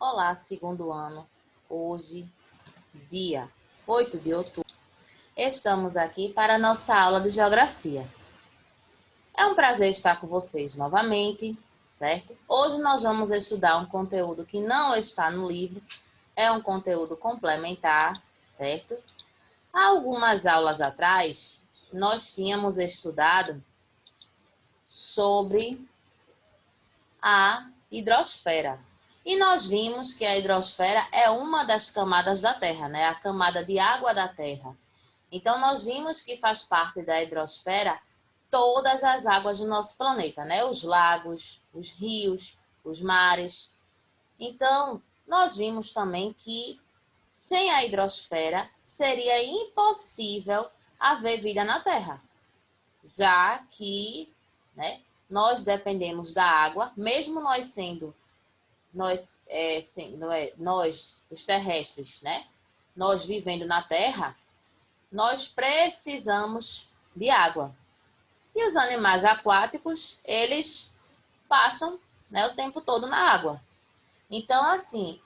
Olá, segundo ano. Hoje, dia 8 de outubro, estamos aqui para a nossa aula de Geografia. É um prazer estar com vocês novamente, certo? Hoje nós vamos estudar um conteúdo que não está no livro, é um conteúdo complementar, certo? Há algumas aulas atrás, nós tínhamos estudado sobre a hidrosfera. E nós vimos que a hidrosfera é uma das camadas da Terra, né? A camada de água da Terra. Então, nós vimos que faz parte da hidrosfera todas as águas do nosso planeta, né? Os lagos, os rios, os mares. Então, nós vimos também que sem a hidrosfera seria impossível haver vida na Terra, já que, né, nós dependemos da água, mesmo nós sendo nós, os terrestres, né? Nós vivendo na Terra, nós precisamos de água. E os animais aquáticos, eles passam, né, o tempo todo na água. Então, assim,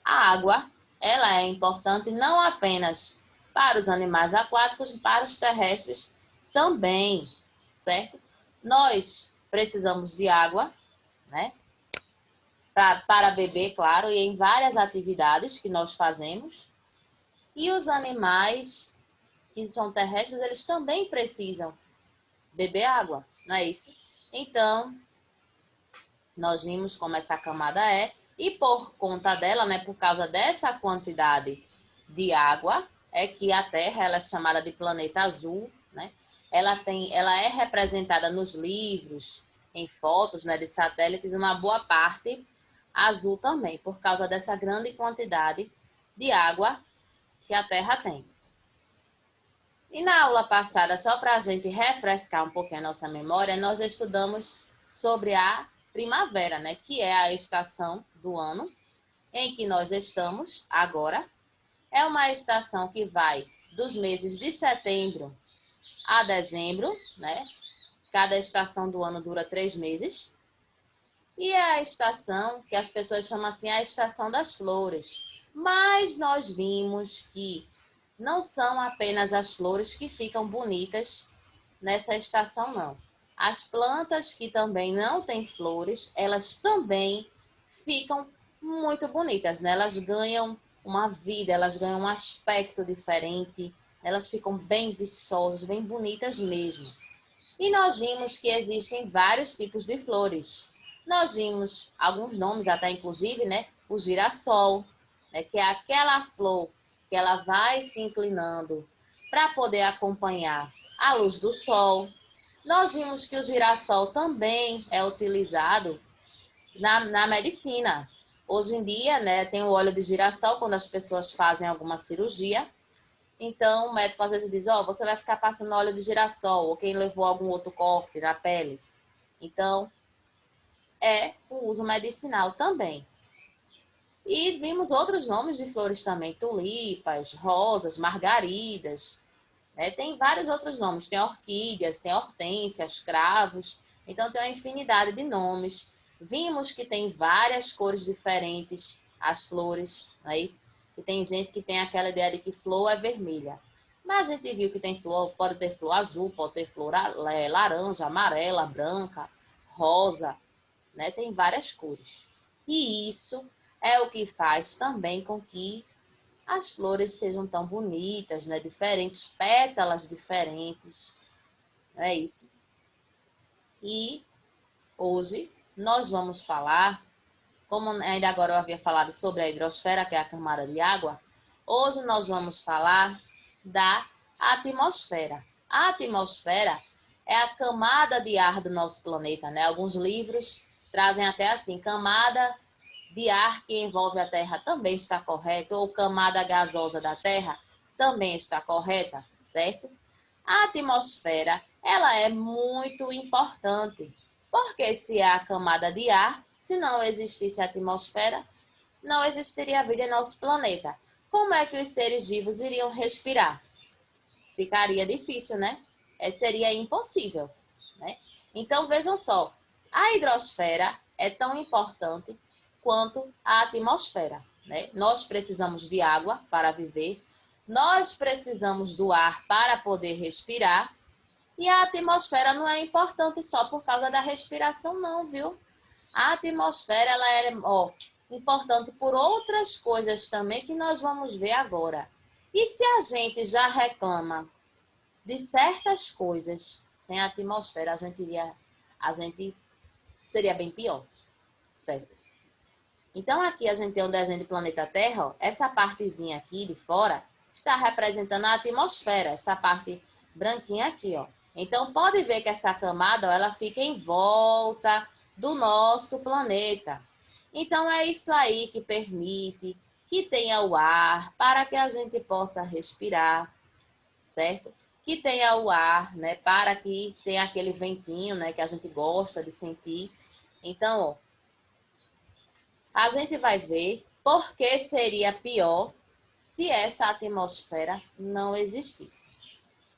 a água, ela é importante não apenas para os animais aquáticos, para os terrestres também, certo? Nós precisamos de água, né? Para beber, claro, e em várias atividades que nós fazemos. E os animais que são terrestres, eles também precisam beber água, não é isso? Então, nós vimos como essa camada é, e por conta dela, né, por causa dessa quantidade de água, é que a Terra ela é chamada de planeta azul, né? Ela é representada nos livros, em fotos, né, de satélites, uma boa parte azul também, por causa dessa grande quantidade de água que a Terra tem. E na aula passada, só para a gente refrescar um pouquinho a nossa memória, nós estudamos sobre a primavera, né, que é a estação do ano em que nós estamos agora. É uma estação que vai dos meses de setembro a dezembro, né? Cada estação do ano dura 3 meses. E é a estação que as pessoas chamam assim a estação das flores. Mas nós vimos que não são apenas as flores que ficam bonitas nessa estação, não. As plantas que também não têm flores, elas também ficam muito bonitas, né? Elas ganham uma vida, elas ganham um aspecto diferente, elas ficam bem viçosas, bem bonitas mesmo. E nós vimos que existem vários tipos de flores. Nós vimos alguns nomes, até inclusive, né? O girassol, né? Que é aquela flor que ela vai se inclinando para poder acompanhar a luz do sol. Nós vimos que o girassol também é utilizado na medicina. Hoje em dia, né, tem o óleo de girassol quando as pessoas fazem alguma cirurgia. Então, o médico às vezes diz, você vai ficar passando óleo de girassol, ou quem levou algum outro corte na pele. Então, é o uso medicinal também. E vimos outros nomes de flores também, tulipas, rosas, margaridas, né? Tem vários outros nomes, tem orquídeas, tem hortênsias, cravos, então tem uma infinidade de nomes. Vimos que tem várias cores diferentes as flores, não é isso? Que tem gente que tem aquela ideia de que flor é vermelha. Mas a gente viu que tem flor, pode ter flor azul, pode ter flor laranja, amarela, branca, rosa, né? Tem várias cores. E isso é o que faz também com que as flores sejam tão bonitas, né? Diferentes, pétalas diferentes. É isso. E hoje nós vamos falar, como ainda agora eu havia falado sobre a hidrosfera, que é a camada de água, hoje nós vamos falar da atmosfera. A atmosfera é a camada de ar do nosso planeta, né? Alguns livros trazem até assim, camada de ar que envolve a Terra também está correto, ou camada gasosa da Terra também está correta, certo? A atmosfera, ela é muito importante, porque se há camada de ar, se não existisse a atmosfera, não existiria vida em nosso planeta. Como é que os seres vivos iriam respirar? Ficaria difícil, né? Seria impossível, né? Então, vejam só, a hidrosfera é tão importante quanto a atmosfera, né? Nós precisamos de água para viver, nós precisamos do ar para poder respirar, e a atmosfera não é importante só por causa da respiração, não, viu? A atmosfera, ela é, importante por outras coisas também que nós vamos ver agora. E se a gente já reclama de certas coisas, sem a atmosfera, a gente seria bem pior, certo? Então, aqui a gente tem um desenho do planeta Terra, ó. Essa partezinha aqui de fora está representando a atmosfera, essa parte branquinha aqui, ó. Então, pode ver que essa camada, ó, ela fica em volta do nosso planeta. Então, é isso aí que permite que tenha o ar para que a gente possa respirar, certo? Que tenha o ar, né, para que tenha aquele ventinho, né, que a gente gosta de sentir. Então, ó, a gente vai ver por que seria pior se essa atmosfera não existisse.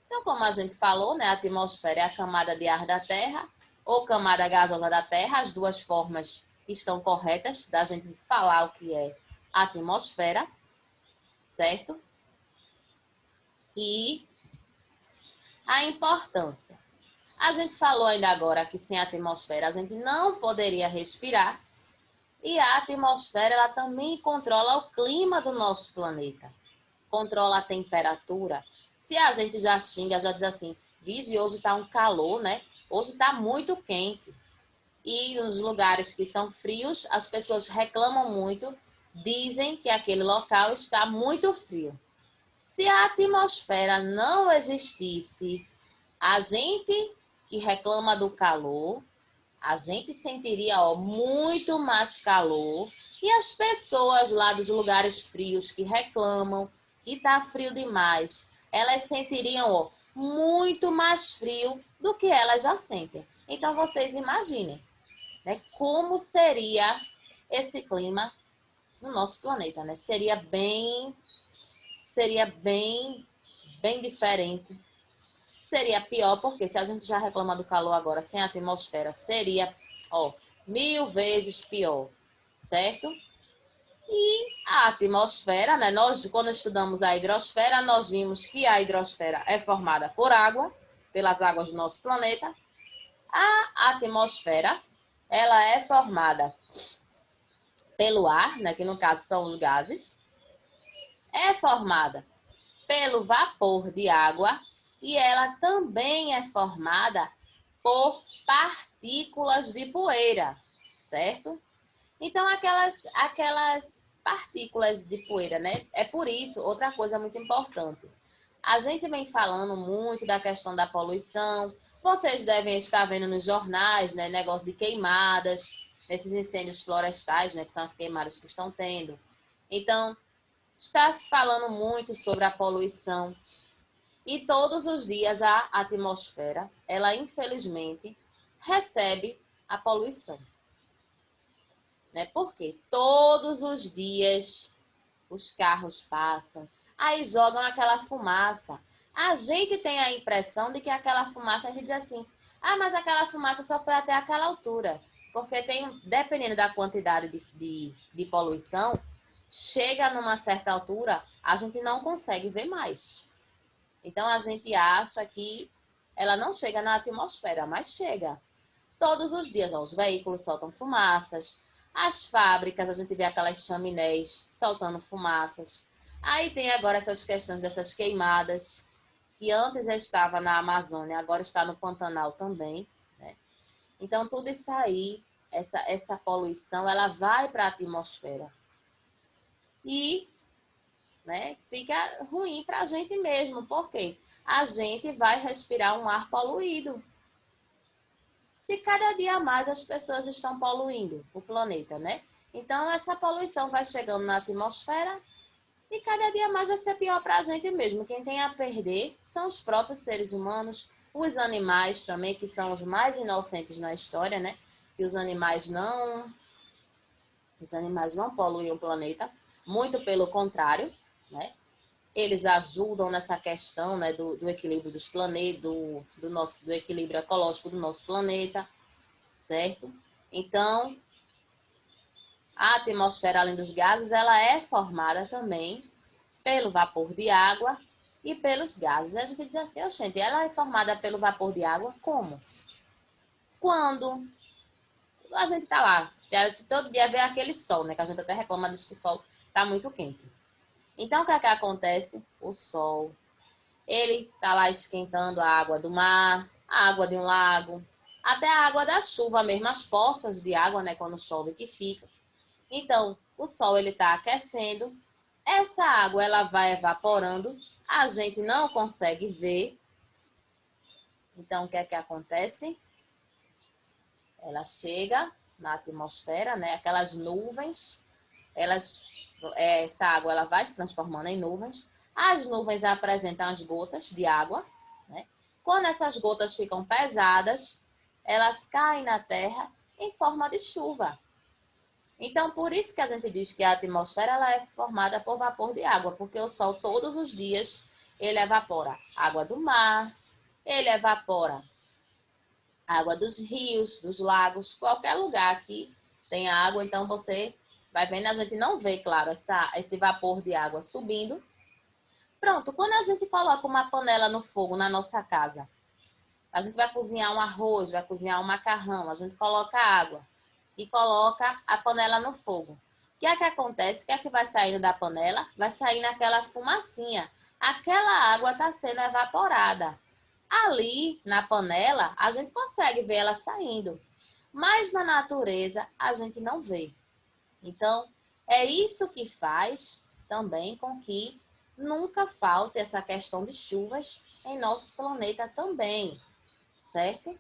Então, como a gente falou, né, a atmosfera é a camada de ar da Terra ou camada gasosa da Terra. As duas formas estão corretas da gente falar o que é atmosfera, certo? E a importância. A gente falou ainda agora que sem a atmosfera a gente não poderia respirar. E a atmosfera, ela também controla o clima do nosso planeta. Controla a temperatura. Se a gente já xinga, já diz assim, vixe, hoje está um calor, né? Hoje está muito quente. E nos lugares que são frios, as pessoas reclamam muito, dizem que aquele local está muito frio. Se a atmosfera não existisse, a gente que reclama do calor, a gente sentiria, muito mais calor. E as pessoas lá dos lugares frios que reclamam que está frio demais, elas sentiriam, muito mais frio do que elas já sentem. Então, vocês imaginem, né, como seria esse clima no nosso planeta, né? Bem diferente. Seria pior, porque se a gente já reclama do calor agora sem atmosfera, seria, 1000 vezes pior, certo? E a atmosfera, né? Nós, quando estudamos a hidrosfera, nós vimos que a hidrosfera é formada por água, pelas águas do nosso planeta. A atmosfera, ela é formada pelo ar, né? Que no caso são os gases. É formada pelo vapor de água e ela também é formada por partículas de poeira, certo? Então, aquelas partículas de poeira, né? É por isso, outra coisa muito importante. A gente vem falando muito da questão da poluição. Vocês devem estar vendo nos jornais, né? Negócio de queimadas, esses incêndios florestais, né? Que são as queimadas que estão tendo. Então, está se falando muito sobre a poluição. E todos os dias a atmosfera, ela infelizmente recebe a poluição. Né? Porque todos os dias os carros passam, aí jogam aquela fumaça. A gente tem a impressão de que aquela fumaça, a gente diz assim, mas aquela fumaça só foi até aquela altura. Porque dependendo da quantidade de poluição, chega numa certa altura, a gente não consegue ver mais. Então, a gente acha que ela não chega na atmosfera, mas chega. Todos os dias, os veículos soltam fumaças, as fábricas, a gente vê aquelas chaminés soltando fumaças. Aí tem agora essas questões dessas queimadas, que antes estava na Amazônia, agora está no Pantanal também, né? Então, tudo isso aí, essa poluição, ela vai para a atmosfera. E, né, fica ruim para a gente mesmo, porque a gente vai respirar um ar poluído. Se cada dia mais as pessoas estão poluindo o planeta, né? Então, essa poluição vai chegando na atmosfera e cada dia mais vai ser pior para a gente mesmo. Quem tem a perder são os próprios seres humanos, os animais também, que são os mais inocentes na história, né? Que os animais não poluem o planeta, muito pelo contrário, né? Eles ajudam nessa questão, né, do equilíbrio dos planetas, do equilíbrio ecológico do nosso planeta, certo? Então, A atmosfera, além dos gases, ela é formada também pelo vapor de água e pelos gases. A gente diz assim, oh, gente, ela é formada pelo vapor de água como? Quando a gente tá lá, todo dia vê aquele sol, né? Que a gente até reclama diz que o sol tá muito quente. Então, o que é que acontece? O sol, ele tá lá esquentando a água do mar, a água de um lago, até a água da chuva mesmo, as poças de água, né? Quando chove que fica. Então, o sol, ele tá aquecendo, essa água, ela vai evaporando, a gente não consegue ver. Então, o que é que acontece? Ela chega na atmosfera, né? Aquelas nuvens, essa água ela vai se transformando em nuvens. As nuvens apresentam as gotas de água, né? Quando essas gotas ficam pesadas, elas caem na Terra em forma de chuva. Então, por isso que a gente diz que a atmosfera ela é formada por vapor de água, porque o Sol todos os dias ele evapora água do mar, ele evapora água dos rios, dos lagos, qualquer lugar que tenha água, então você vai vendo, a gente não vê, claro, esse vapor de água subindo. Pronto, quando a gente coloca uma panela no fogo na nossa casa, a gente vai cozinhar um arroz, vai cozinhar um macarrão, a gente coloca água e coloca a panela no fogo. O que é que acontece? O que é que vai saindo da panela? Vai saindo aquela fumacinha. Aquela água está sendo evaporada. Ali, na panela, a gente consegue ver ela saindo. Mas na natureza, a gente não vê. Então, é isso que faz também com que nunca falte essa questão de chuvas em nosso planeta também, certo?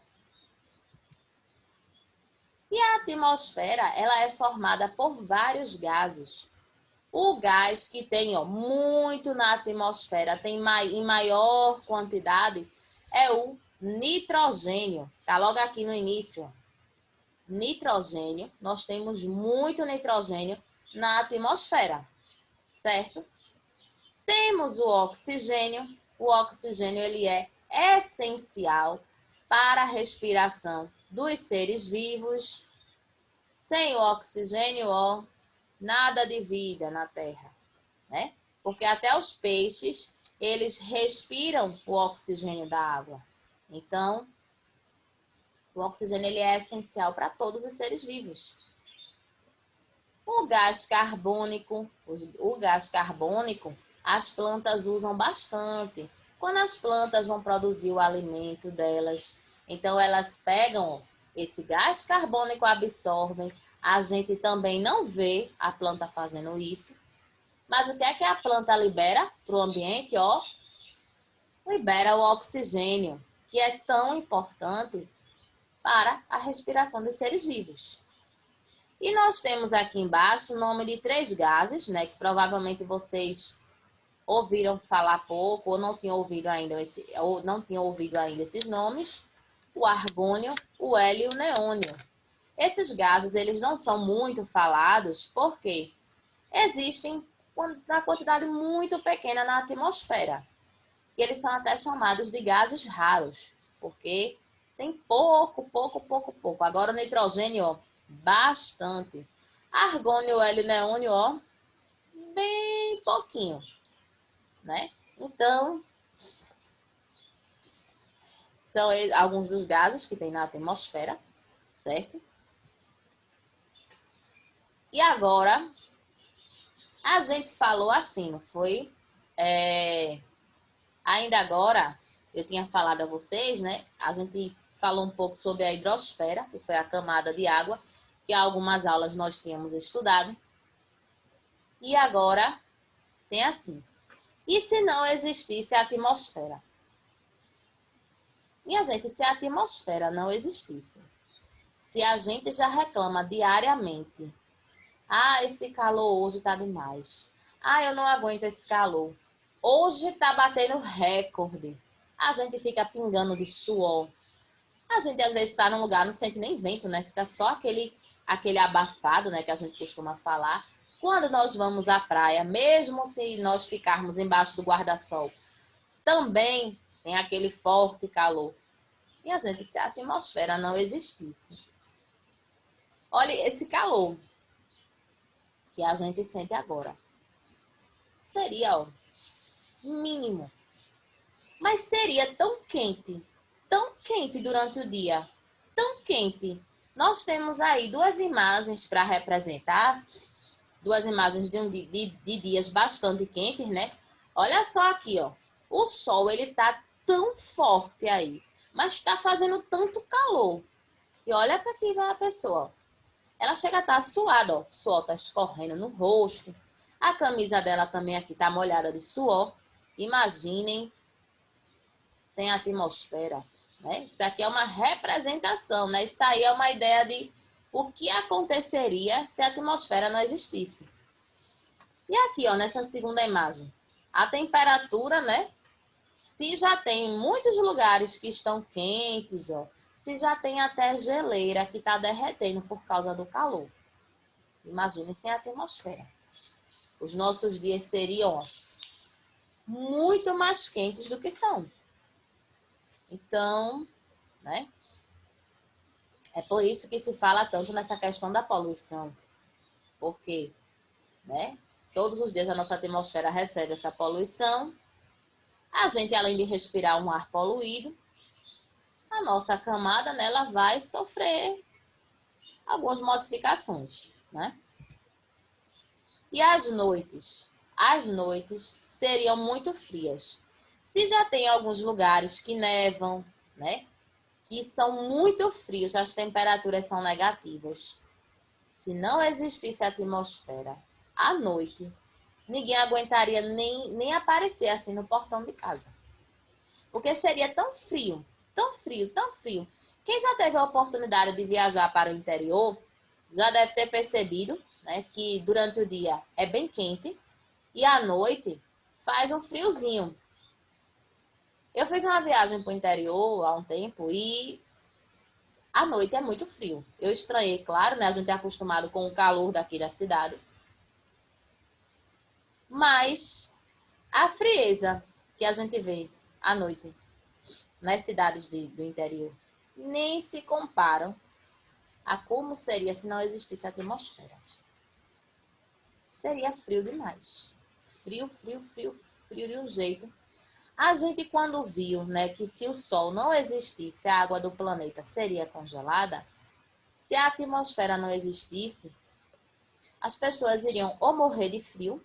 E a atmosfera, ela é formada por vários gases. O gás que tem muito na atmosfera, tem em maior quantidade, é o nitrogênio. Tá logo aqui no início. Nitrogênio, nós temos muito nitrogênio na atmosfera, certo? Temos o oxigênio. O oxigênio ele é essencial para a respiração dos seres vivos. Sem o oxigênio, nada de vida na Terra, né? Porque até os peixes, eles respiram o oxigênio da água. Então, o oxigênio ele é essencial para todos os seres vivos. O gás carbônico, as plantas usam bastante. Quando as plantas vão produzir o alimento delas, então elas pegam esse gás carbônico, absorvem. A gente também não vê a planta fazendo isso. Mas o que é que a planta libera para o ambiente? Libera o oxigênio, que é tão importante para a respiração dos seres vivos. E nós temos aqui embaixo o nome de 3 gases, né, que provavelmente vocês ouviram falar pouco ou não tinham ouvido ainda esses nomes: o argônio, o hélio e o neônio. Esses gases, eles não são muito falados porque existem na quantidade muito pequena na atmosfera, que eles são até chamados de gases raros, porque tem pouco. Agora o nitrogênio, bastante. Argônio, hélio e neônio, bem pouquinho, né? Então, são alguns dos gases que tem na atmosfera, certo? E agora, a gente falou assim, não foi? Ainda agora, eu tinha falado a vocês, né? A gente falou um pouco sobre a hidrosfera, que foi a camada de água, que algumas aulas nós tínhamos estudado. E agora, tem assim. E se não existisse a atmosfera? Minha gente, se a atmosfera não existisse, se a gente já reclama diariamente, esse calor hoje tá demais. Eu não aguento esse calor. Hoje tá batendo recorde. A gente fica pingando de suor. A gente às vezes está num lugar, não sente nem vento, né? Fica só aquele abafado, né? Que a gente costuma falar. Quando nós vamos à praia, mesmo se nós ficarmos embaixo do guarda-sol, também tem aquele forte calor. E a gente, se a atmosfera não existisse, olha esse calor. que a gente sente agora. Seria, ó, mínimo. Mas seria tão quente durante o dia, tão quente. Nós temos aí duas imagens para representar, duas imagens de dias bastante quentes, né? Olha só aqui, ó. O sol, ele tá tão forte aí, mas está fazendo tanto calor. E olha para aqui a pessoa, ó. Ela chega a estar suada, ó. O suor tá escorrendo no rosto. A camisa dela também aqui tá molhada de suor. Imaginem sem atmosfera, né? Isso aqui é uma representação, né? Isso aí é uma ideia de o que aconteceria se a atmosfera não existisse. E aqui, ó, nessa segunda imagem, a temperatura, né? Se já tem muitos lugares que estão quentes, ó, se já tem até geleira que está derretendo por causa do calor. Imagine sem a atmosfera. Os nossos dias seriam, ó, muito mais quentes do que são. Então, né? É por isso que se fala tanto nessa questão da poluição. Porque, né? Todos os dias a nossa atmosfera recebe essa poluição. A gente, além de respirar um ar poluído, a nossa camada, né, ela vai sofrer algumas modificações, né? E as noites? As noites seriam muito frias. Se já tem alguns lugares que nevam, né, que são muito frios, as temperaturas são negativas. Se não existisse atmosfera, à noite, ninguém aguentaria nem aparecer assim no portão de casa. Porque seria tão frio, tão frio, tão frio. Quem já teve a oportunidade de viajar para o interior, já deve ter percebido, né, que durante o dia é bem quente e à noite faz um friozinho. Eu fiz uma viagem para o interior há um tempo e à noite é muito frio. Eu estranhei, claro, né? A gente é acostumado com o calor daqui da cidade. Mas a frieza que a gente vê à noite nas cidades do interior nem se comparam a como seria se não existisse atmosfera. Seria frio demais. Frio, frio, frio, frio de um jeito. A gente, quando viu, né, que se o Sol não existisse, a água do planeta seria congelada, se a atmosfera não existisse, as pessoas iriam ou morrer de frio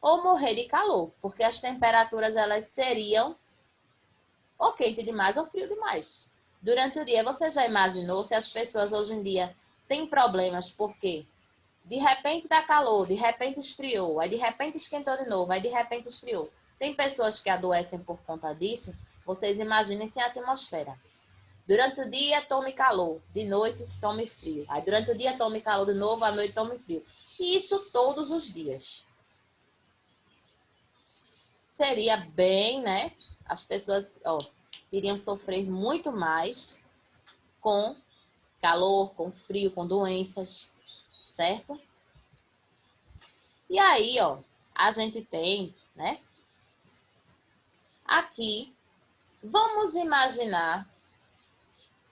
ou morrer de calor, porque as temperaturas elas seriam ou quente demais ou frio demais. Durante o dia, você já imaginou se as pessoas hoje em dia têm problemas porque de repente dá calor, de repente esfriou, aí de repente esquentou de novo, aí de repente esfriou. Tem pessoas que adoecem por conta disso. Vocês imaginem sem a atmosfera. Durante o dia, tome calor. De noite, tome frio. Aí durante o dia, tome calor de novo, à noite, tome frio. E isso todos os dias. Seria bem, né? As pessoas, ó, iriam sofrer muito mais com calor, com frio, com doenças, certo? E aí, ó, a gente tem, né? Aqui, vamos imaginar,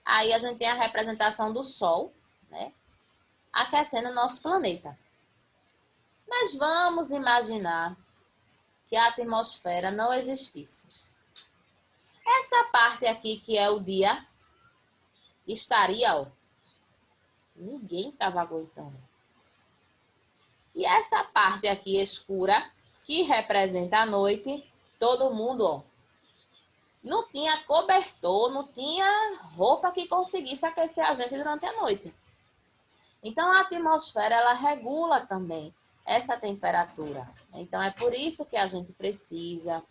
aí a gente tem a representação do Sol, né? Aquecendo o nosso planeta. Mas vamos imaginar que a atmosfera não existisse. Essa parte aqui que é o dia estaria, ó, ninguém estava aguentando. E essa parte aqui escura, que representa a noite, todo mundo, ó, não tinha cobertor, não tinha roupa que conseguisse aquecer a gente durante a noite. Então, a atmosfera, ela regula também essa temperatura. Então, é por isso que a gente precisa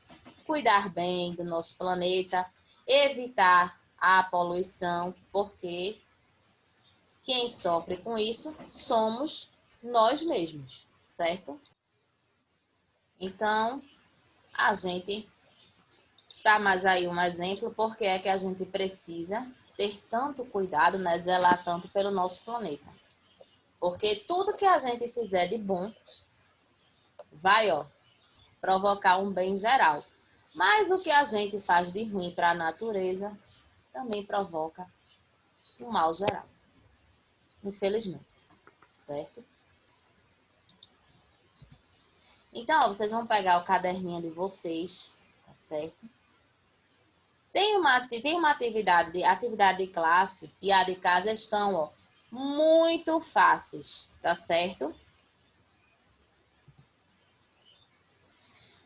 cuidar bem do nosso planeta, evitar a poluição, porque quem sofre com isso somos nós mesmos, certo? Então, a gente está mais aí um exemplo porque é que a gente precisa ter tanto cuidado, né, zelar tanto pelo nosso planeta. Porque tudo que a gente fizer de bom vai, ó, provocar um bem geral. Mas o que a gente faz de ruim para a natureza também provoca um mal geral. Infelizmente, certo? Então, ó, vocês vão pegar o caderninho de vocês, tá certo? Tem uma atividade de classe e a de casa estão, ó, muito fáceis, tá certo?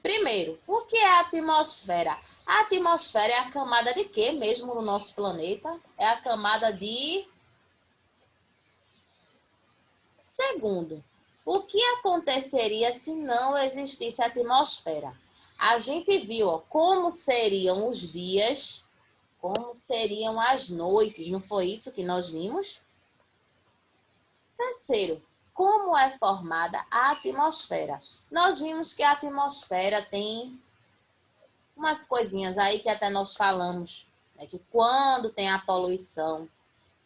Primeiro, o que é a atmosfera? A atmosfera é a camada de quê mesmo no nosso planeta? É a camada de... Segundo, o que aconteceria se não existisse atmosfera? A gente viu, ó, como seriam os dias, como seriam as noites, não foi isso que nós vimos? Terceiro, como é formada a atmosfera? Nós vimos que a atmosfera tem umas coisinhas aí que até nós falamos, né, que quando tem a poluição,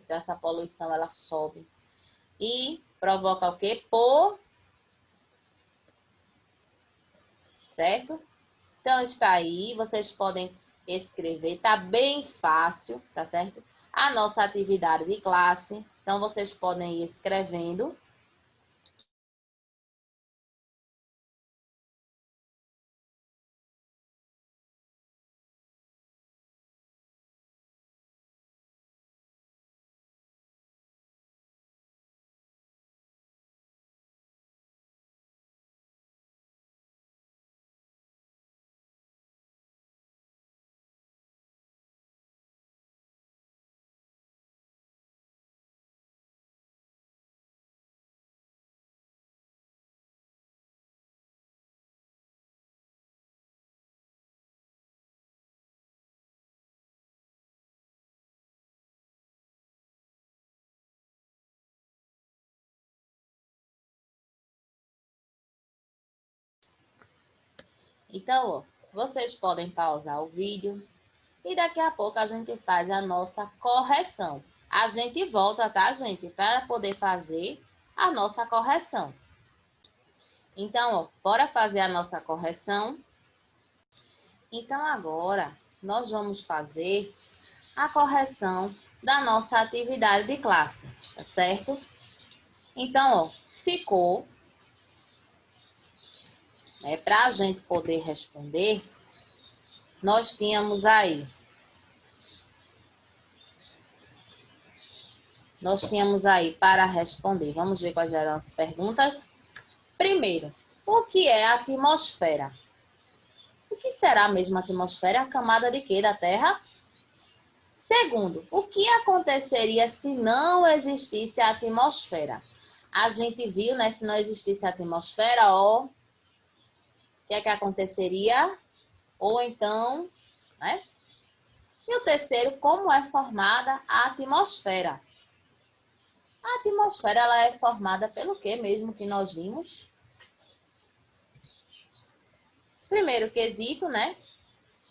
então essa poluição ela sobe e provoca o quê? Certo? Então está aí, vocês podem escrever, tá bem fácil, tá certo? A nossa atividade de classe, então vocês podem ir escrevendo. Então, ó, vocês podem pausar o vídeo e daqui a pouco a gente faz a nossa correção. A gente volta, tá, gente? Para poder fazer a nossa correção. Então, ó, bora fazer a nossa correção. Então, agora, nós vamos fazer a correção da nossa atividade de classe, tá certo? Então, ó, ficou, né, para a gente poder responder, nós tínhamos aí para responder. Vamos ver quais eram as perguntas. Primeiro, o que é a atmosfera? O que será mesmo a atmosfera? A camada de quê da Terra? Segundo, o que aconteceria se não existisse a atmosfera? A gente viu, né, se não existisse a atmosfera, ó, o que é que aconteceria? Ou então, né? E o terceiro, como é formada a atmosfera? A atmosfera ela é formada pelo que mesmo que nós vimos? Primeiro quesito, né?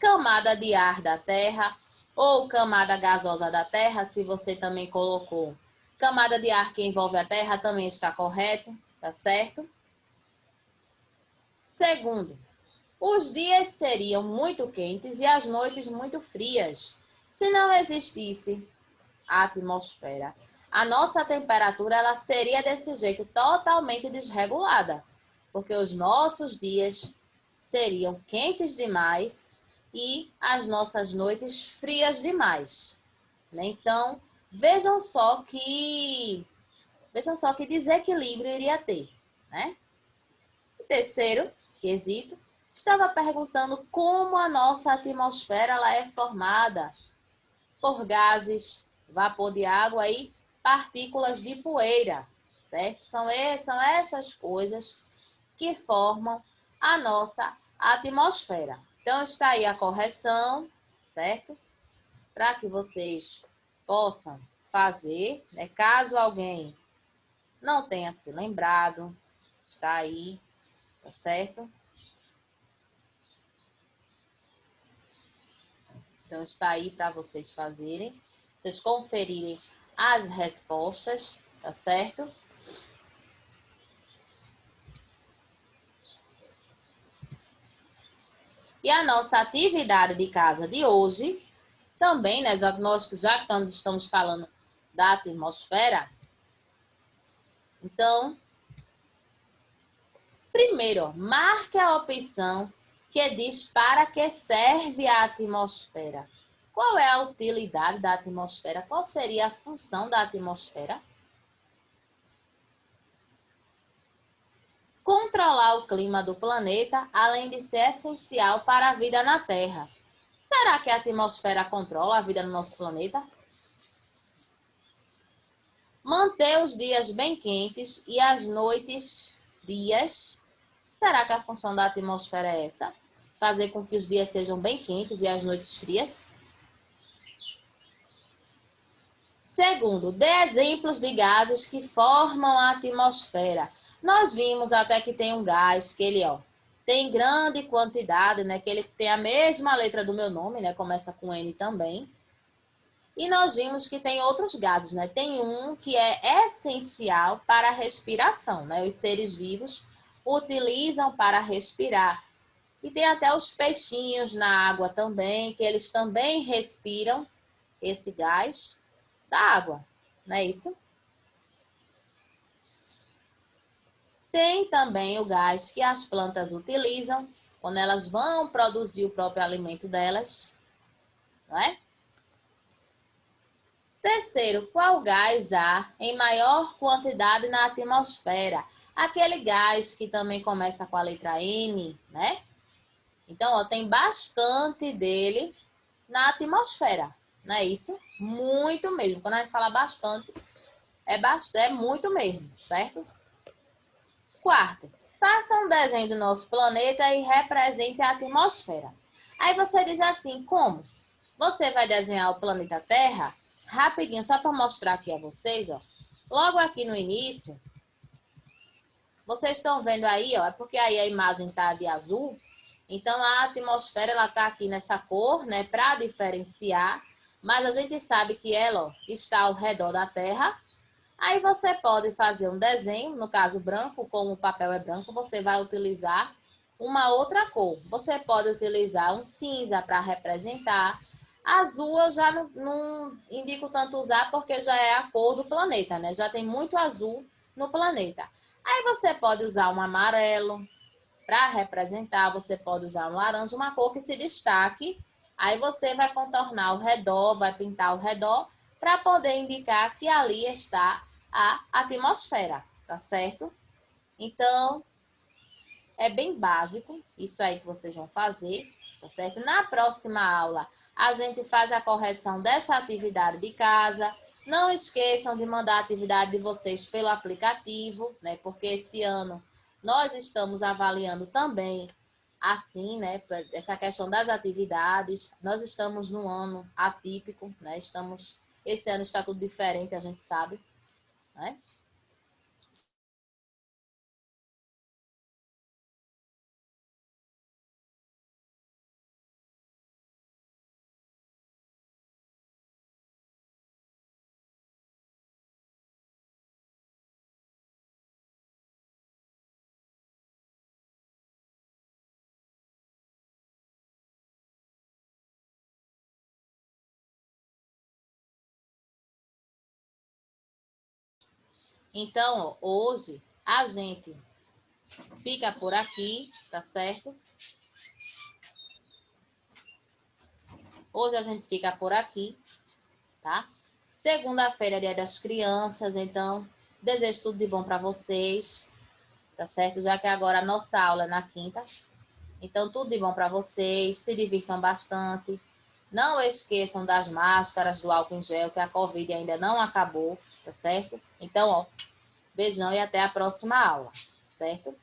Camada de ar da Terra ou camada gasosa da Terra, se você também colocou camada de ar que envolve a Terra, também está correto, tá certo? Segundo, os dias seriam muito quentes e as noites muito frias, se não existisse a atmosfera. A nossa temperatura ela seria desse jeito, totalmente desregulada, porque os nossos dias seriam quentes demais e as nossas noites frias demais, né? Então, vejam só que desequilíbrio iria ter, né? O terceiro quesito estava perguntando como a nossa atmosfera ela é formada por gases, vapor de água e partículas de poeira, certo? São essas coisas que formam a nossa atmosfera. Então, está aí a correção, certo? Para que vocês possam fazer, né? Caso alguém não tenha se lembrado, está aí, tá certo? Então, está aí para vocês fazerem, vocês conferirem as respostas, tá certo? E a nossa atividade de casa de hoje, também, né, já que estamos falando da atmosfera, então, Primeiro, ó, marque a opção que diz para que serve a atmosfera. Qual é a utilidade da atmosfera? Qual seria a função da atmosfera? Controlar o clima do planeta, além de ser essencial para a vida na Terra. Será que a atmosfera controla a vida no nosso planeta? Manter os dias bem quentes e as noites frias. Será que a função da atmosfera é essa? Fazer com que os dias sejam bem quentes e as noites frias? Segundo, dê exemplos de gases que formam a atmosfera. Nós vimos até que tem um gás que ele, ó, tem grande quantidade, né? Que ele tem a mesma letra do meu nome, né? Começa com N também. E nós vimos que tem outros gases, né? Tem um que é essencial para a respiração, né? Os seres vivos utilizam para respirar. E tem até os peixinhos na água também, que eles também respiram esse gás da água, não é isso? Tem também o gás que as plantas utilizam quando elas vão produzir o próprio alimento delas, não é? Terceiro, qual gás há em maior quantidade na atmosfera? Aquele gás que também começa com a letra N, né? Então, ó, tem bastante dele na atmosfera, não é isso? Muito mesmo. Quando a gente fala bastante, é muito mesmo, certo? Quarto, faça um desenho do nosso planeta e represente a atmosfera. Aí você diz assim, como? Você vai desenhar o planeta Terra? Rapidinho, só para mostrar aqui a vocês, ó. Logo aqui no início, vocês estão vendo aí, ó, é porque aí a imagem tá de azul. Então, a atmosfera, ela tá aqui nessa cor, né, para diferenciar. Mas a gente sabe que ela, ó, está ao redor da Terra. Aí você pode fazer um desenho, no caso branco, como o papel é branco, você vai utilizar uma outra cor. Você pode utilizar um cinza para representar. Azul eu já não indico tanto usar porque já é a cor do planeta, né? Já tem muito azul no planeta. Aí você pode usar um amarelo para representar, você pode usar um laranja, uma cor que se destaque. Aí você vai contornar ao redor, vai pintar ao redor para poder indicar que ali está a atmosfera, tá certo? Então, é bem básico isso aí que vocês vão fazer, tá certo? Na próxima aula, a gente faz a correção dessa atividade de casa. Não esqueçam de mandar a atividade de vocês pelo aplicativo, né? Porque esse ano nós estamos avaliando também assim, né? Essa questão das atividades. Nós estamos num ano atípico, né? Esse ano está tudo diferente, a gente sabe, né? Então, ó, hoje a gente fica por aqui, tá certo? Hoje a gente fica por aqui, tá? Segunda-feira é Dia das Crianças, então desejo tudo de bom para vocês, tá certo? Já que agora a nossa aula é na quinta. Então, tudo de bom para vocês, se divirtam bastante. Não esqueçam das máscaras, do álcool em gel, que a Covid ainda não acabou, tá certo? Então, ó, beijão e até a próxima aula, certo?